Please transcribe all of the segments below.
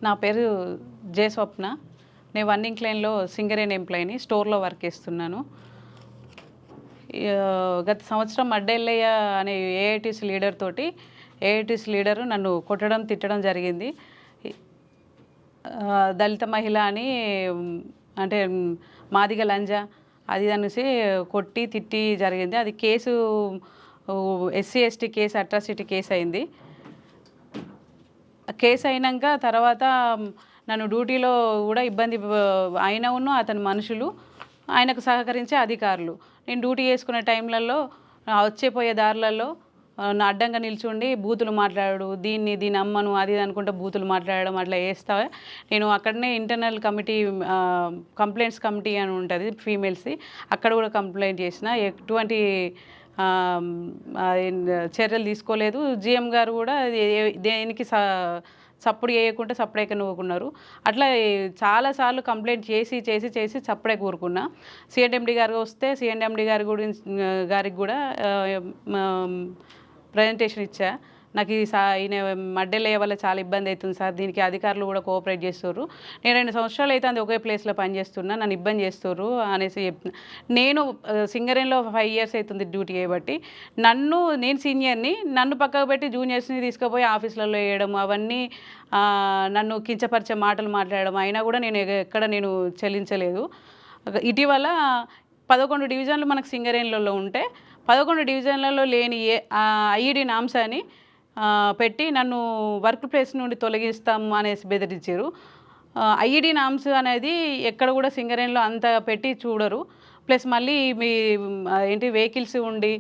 నా పేరు జే స్వప్న. నేను వన్నింగ్ లైన్లో సింగరేణి ఎంప్లాయీని, స్టోర్లో వర్క్ చేస్తున్నాను. గత సంవత్సరం మడ్డెల్లయ్య అనే ఏఐటీసీ లీడర్ తోటి ఏఐటీసీ లీడరు నన్ను కొట్టడం తిట్టడం జరిగింది. దళిత మహిళ అని అంటే మాదిగ లంజ అది అనేసి కొట్టి తిట్టి జరిగింది. అది case SC ST case, atrocity case అయింది. కేసు అయినాక తర్వాత నన్ను డ్యూటీలో కూడా ఇబ్బంది అయినను అతని మనుషులు, ఆయనకు సహకరించే అధికారులు. నేను డ్యూటీ చేసుకునే టైంలలో వచ్చేపోయే దారులలో నా అడ్డంగా నిల్చుండి బూతులు మాట్లాడు, దీని అమ్మను అది అనుకుంటే బూతులు మాట్లాడడం అట్లా చేస్తా. నేను అక్కడనే ఇంటర్నల్ కమిటీ కంప్లైంట్స్ కమిటీ అని ఉంటుంది ఫీమేల్స్ది, అక్కడ కూడా కంప్లైంట్ చేసిన. ఎటువంటి చర్యలు తీసుకోలేదు. జిఎం గారు కూడా దేనికి సప్పుడు చేయకుండా సప్పుడేక నవ్వుకున్నారు. అట్లా చాలాసార్లు కంప్లైంట్ చేసి సప్పుడే కూరుకున్నా. సిఎండి గారు వస్తే సిఎండి గారికి కూడా ప్రజెంటేషన్ ఇచ్చా. నాకు ఈయన మడ్డెల్లయ్య వల్ల చాలా ఇబ్బంది అవుతుంది సార్, దీనికి అధికారులు కూడా కోఆపరేట్ చేస్తారు. నేను 2 సంవత్సరాలు అయితే అది ఒకే ప్లేస్లో పనిచేస్తున్నా, నన్ను ఇబ్బంది చేస్తారు అనేసి చెప్తున్నా. నేను సింగరేణిలో 5 ఇయర్స్ అవుతుంది డ్యూటీ చేయబట్టి. నేను సీనియర్ని, నన్ను పక్కకు పెట్టి జూనియర్స్ని తీసుకుపోయి ఆఫీసులలో వేయడం, అవన్నీ నన్ను కించపరిచే మాటలు మాట్లాడడం అయినా కూడా నేను ఎక్కడ చెల్లించలేదు. ఇటీవల 11 డివిజన్లు మనకు సింగరేణిలలో ఉంటే 11 డివిజన్లలో లేని ఐఈడి నామ్స్ అని పెట్టి నన్ను వర్క్ ప్లేస్ నుండి తొలగిస్తాము అనేసి బెదిరించారు. ఐఈడి నామ్స్ అనేది ఎక్కడ కూడా సింగరేణిలో అంత పెట్టి చూడరు. ప్లస్ మళ్ళీ మీ వెహికల్స్ ఉండి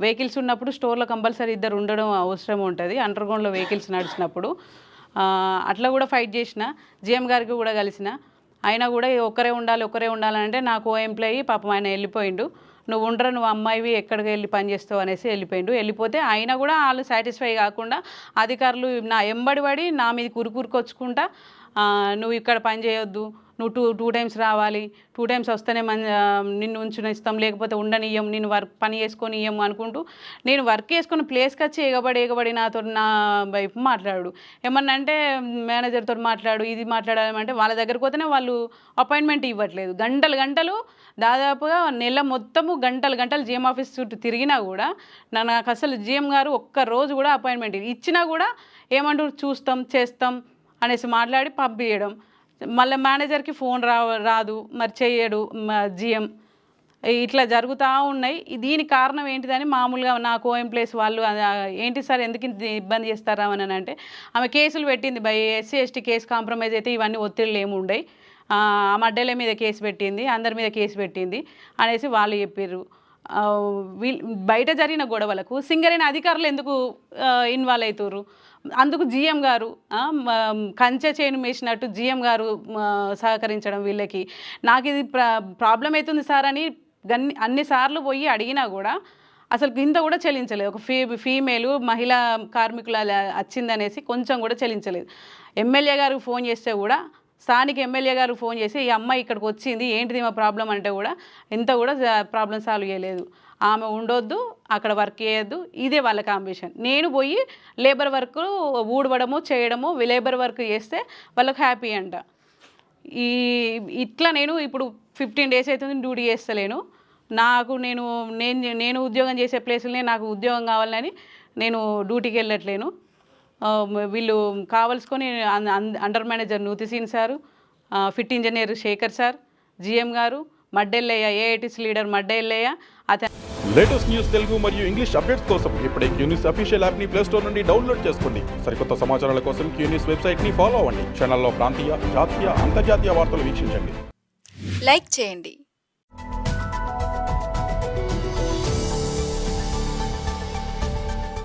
వెహికల్స్ ఉన్నప్పుడు స్టోర్లో కంపల్సరీ 2 ఉండడం అవసరం ఉంటుంది, అండర్గ్రౌండ్లో వెహికల్స్ నడిచినప్పుడు. అట్లా కూడా ఫైట్ చేసిన, జిఎం గారికి కూడా కలిసిన. అయినా కూడా ఒక్కరే ఉండాలంటే నాకు ఎంప్లాయీ పాపం ఆయన వెళ్ళిపోయిండు. నువ్వు ఉండరా, నువ్వు అమ్మాయివి ఎక్కడికి వెళ్ళి పని చేస్తావు అనేసి వెళ్ళిపోతే అయినా కూడా వాళ్ళు సాటిస్ఫై కాకుండా అధికారులు నా ఎంబడి పడి నా మీద కురుకొచ్చుకుంటా, నువ్వు ఇక్కడ పని చేయొద్దు, నువ్వు టూ టైమ్స్ రావాలి, 2 టైమ్స్ వస్తేనే నిన్ను ఉంచునిస్తాం, లేకపోతే ఉండనియ్యం, నేను పని చేసుకొని ఇయ్యం అనుకుంటూ నేను వర్క్ చేసుకున్న ప్లేస్కి వచ్చి ఎగబడి నా వైపు మాట్లాడు. ఏమన్నా అంటే మేనేజర్తో మాట్లాడు, ఇది మాట్లాడాలంటే వాళ్ళ దగ్గరికి పోతేనే వాళ్ళు అపాయింట్మెంట్ ఇవ్వట్లేదు. గంటలు దాదాపుగా నెల మొత్తము గంటలు జిఎం ఆఫీస్ చుట్టూ తిరిగినా కూడా నాకు అసలు జిఎం గారు ఒక్కరోజు కూడా అపాయింట్మెంట్ ఇచ్చినా కూడా ఏమంటారు, చూస్తాం చేస్తాం అనేసి మాట్లాడి పంపించడం. మళ్ళీ మేనేజర్కి ఫోన్ రాదు, మరి చెయ్యడు జిఎం. ఇట్లా జరుగుతూ ఉన్నాయి. దీనికి కారణం ఏంటిదని మామూలుగా నా ఎంప్లాయీస్ వాళ్ళు ఏంటి సార్ ఎందుకు ఇబ్బంది చేస్తారా అని అంటే, ఆమె కేసులు పెట్టింది by SC ST case compromise అయితే ఇవన్నీ ఒత్తిళ్ళు ఏమి ఉండయి, ఆ మడ్డెల మీద కేసు పెట్టింది, అందరి మీద కేసు పెట్టింది అనేసి వాళ్ళు చెప్పారు. బయట జరిగిన గొడవలకు సింగరేణి అధికారులు ఎందుకు ఇన్వాల్వ్ అవుతారు? అందుకు జిఎం గారు కంచె చేను మేసినట్టు జిఎం గారు సహకరించడం వీళ్ళకి. నాకు ఇది ప్రాబ్లం అవుతుంది సార్ అని అన్నిసార్లు పోయి అడిగినా కూడా అసలు ఇంత కూడా చెల్లించలేదు. ఒక ఫీమేలు మహిళా కార్మికులు వచ్చిందనేసి కొంచెం కూడా చెల్లించలేదు. ఎమ్మెల్యే గారికి ఫోన్ చేస్తే కూడా, స్థానిక ఎమ్మెల్యే గారు ఫోన్ చేసి ఈ అమ్మాయి ఇక్కడికి వచ్చింది ఏంటిది మా ప్రాబ్లం అంటే కూడా ఇంత కూడా ప్రాబ్లం సాల్వ్ చేయలేదు. ఆమె ఉండొద్దు, అక్కడ వర్క్ చేయొద్దు, ఇదే వాళ్ళ కాంబినేషన్. నేను పోయి లేబర్ వర్క్ ఊడవడము చేయడము, లేబర్ వర్క్ చేస్తే వాళ్ళకి హ్యాపీ అంట. ఇట్లా నేను ఇప్పుడు 15 డేస్ అవుతుంది డ్యూటీ చేస్తలేను. నేను ఉద్యోగం చేసే ప్లేసులనే నాకు ఉద్యోగం కావాలని నేను డ్యూటీకి వెళ్ళట్లేను. వీళ్ళు కావాల్సుకొని అండర్ మేనేజర్ నూతిసీన్ sir, fit engineer Shekhar sir, GM గారు, Maddellaiah AITC leader Maddellaiah. Latest news Telugu మరియు ఇంగ్లీష్ అప్డేట్స్ కోసం ఇప్పుడే క్యూన్యూస్ అఫీషియల్ యాప్ని ప్లేస్టోర్ నుండి డౌన్లోడ్ చేసుకోండి. సరికొత్త సమాచారాల కోసం క్యూన్యూస్ వెబ్సైట్ని ఫాలో అవ్వండి. ఛానల్లో ప్రాంతీయ, జాతీయ, అంతర్జాతీయ వార్తలు వీక్షించండి. లైక్ చేయండి,